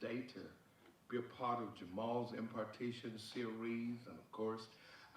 today to be a part of Jamal's impartation series. And of course,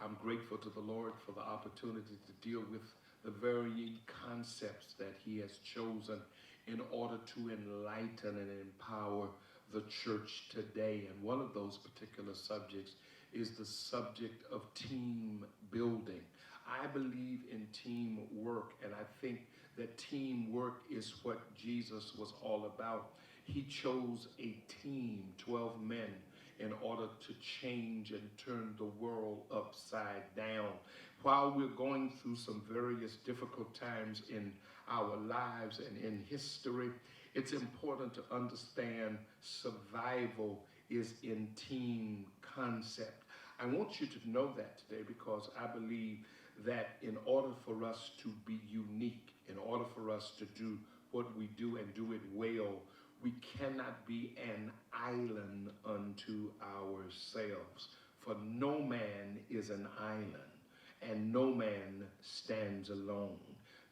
I'm grateful to the Lord for the opportunity to deal with the varying concepts that he has chosen in order to enlighten and empower the church today. And one of those particular subjects is the subject of team building. I believe in teamwork, and I think that teamwork is what Jesus was all about. He chose a team, 12 men, in order to change and turn the world upside down. While we're going through some various difficult times in our lives and in history, it's important to understand survival is in team concept. I want you to know that today because I believe that in order for us to be unique, in order for us to do what we do and do it well, we cannot be an island unto ourselves. For no man is an island, and no man stands alone.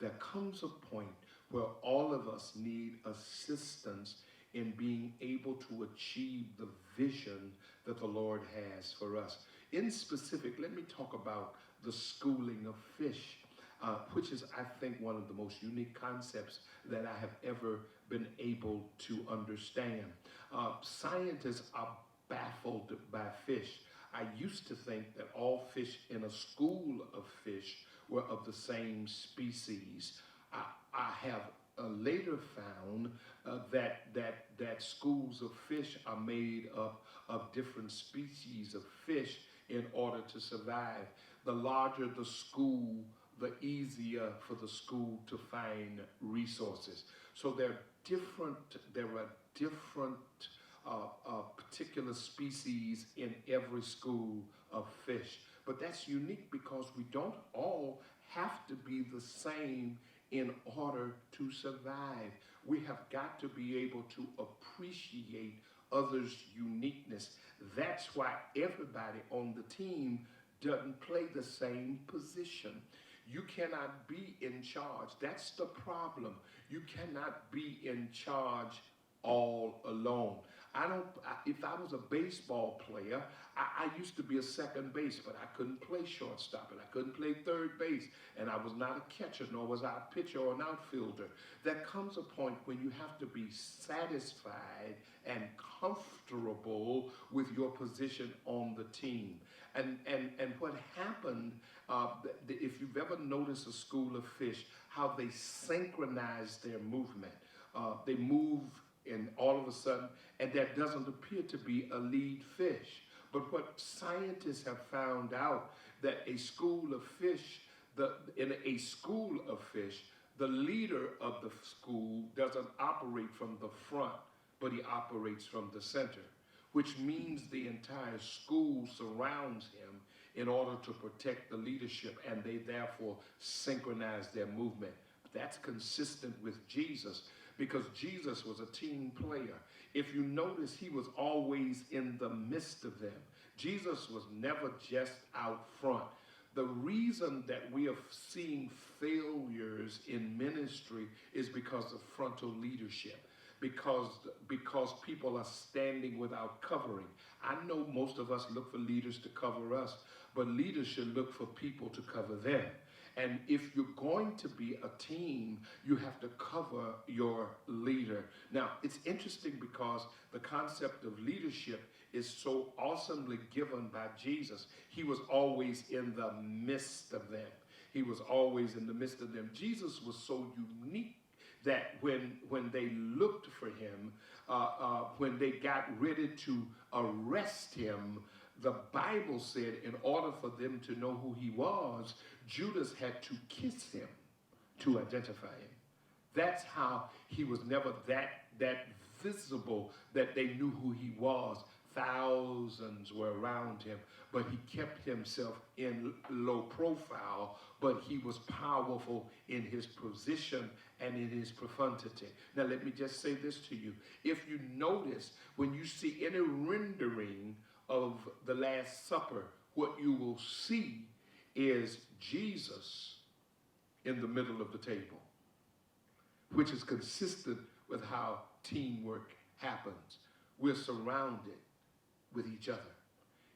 There comes a point where all of us need assistance in being able to achieve the vision that the Lord has for us. In specific, let me talk about the schooling of fish, which is, I think, one of the most unique concepts that I have ever been able to understand. Scientists are baffled by fish. I used to think that all fish in a school of fish were of the same species. I have later found that schools of fish are made up of different species of fish in order to survive. The larger the school, the easier for the school to find resources. So there are different particular species in every school of fish. But that's unique because we don't all have to be the same in order to survive. We have got to be able to appreciate others' uniqueness. That's why everybody on the team doesn't play the same position. You cannot be in charge. That's the problem. You cannot be in charge all alone. If I was a baseball player, I used to be a second base, but I couldn't play shortstop, and I couldn't play third base, and I was not a catcher, nor was I a pitcher or an outfielder. There comes a point when you have to be satisfied and comfortable with your position on the team. And what happened, if you've ever noticed a school of fish, how they synchronize their movement. They move and all of a sudden, and there doesn't appear to be a lead fish. But what scientists have found out, that a school of fish, in a school of fish, the leader of the school doesn't operate from the front, but he operates from the center, which means the entire school surrounds him in order to protect the leadership, and they therefore synchronize their movement. That's consistent with Jesus, because Jesus was a team player. If you notice, he was always in the midst of them. Jesus was never just out front. The reason that we are seeing failures in ministry is because of frontal leadership, because people are standing without covering. I know most of us look for leaders to cover us, but leaders should look for people to cover them. And if you're going to be a team, you have to cover your leader. Now, it's interesting because the concept of leadership is so awesomely given by Jesus. He was always in the midst of them. He was always in the midst of them. Jesus was so unique that when they looked for him, when they got ready to arrest him, the Bible said in order for them to know who he was, Judas had to kiss him to identify him. That's how he was never that visible that they knew who he was. Thousands were around him, but he kept himself in low profile, but he was powerful in his position and in his profundity. Now, let me just say this to you. If you notice, when you see any rendering of the Last Supper, what you will see is Jesus in the middle of the table, which is consistent with how teamwork happens. we're surrounded with each other.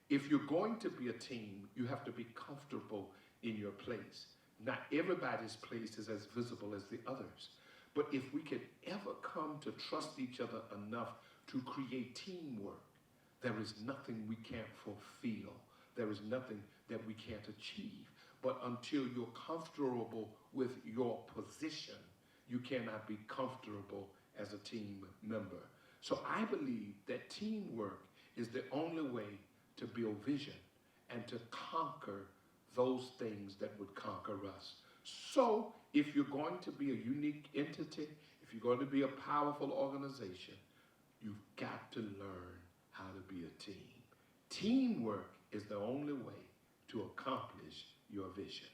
If you're going to be a team, you have to be comfortable in your place. Not everybody's place is as visible as the others. But if we could ever come to trust each other enough to create teamwork, there is nothing we can't fulfill. There is nothing that we can't achieve. But until you're comfortable with your position, you cannot be comfortable as a team member. So I believe that teamwork is the only way to build vision and to conquer those things that would conquer us. So if you're going to be a unique entity, if you're going to be a powerful organization, you've got to learn how to be a team. Teamwork is the only way to accomplish your vision.